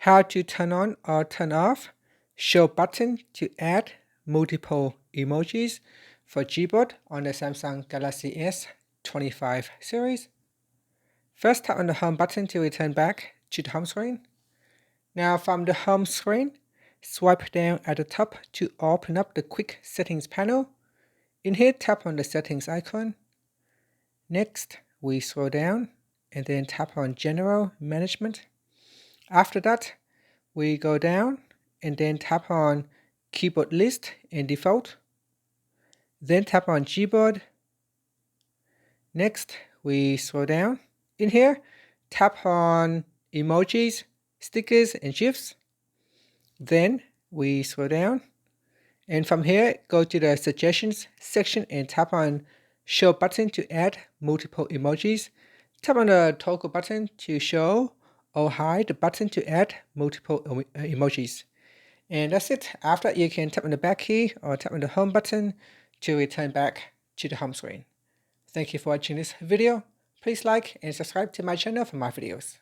how to turn on or turn off show button to add multiple emojis for Gboard on the Samsung Galaxy S25 series. First, tap on the home button to return back to the home screen. Now from the home screen, swipe down at the top to open up the quick settings panel. In here, tap on the settings icon. Next, we scroll down and then tap on General Management. After that, we go down and then tap on Keyboard List and Default. Then tap on Gboard. Next, we scroll down. In here, tap on Emojis, Stickers, and GIFs. Then we scroll down. And from here, go to the Suggestions section and tap on Show button to add multiple emojis. Tap on the toggle button to show or hide the button to add multiple emojis. And that's it. After that, you can tap on the back key or tap on the home button to return back to the home screen. Thank you for watching this video. Please like and subscribe to my channel for more videos.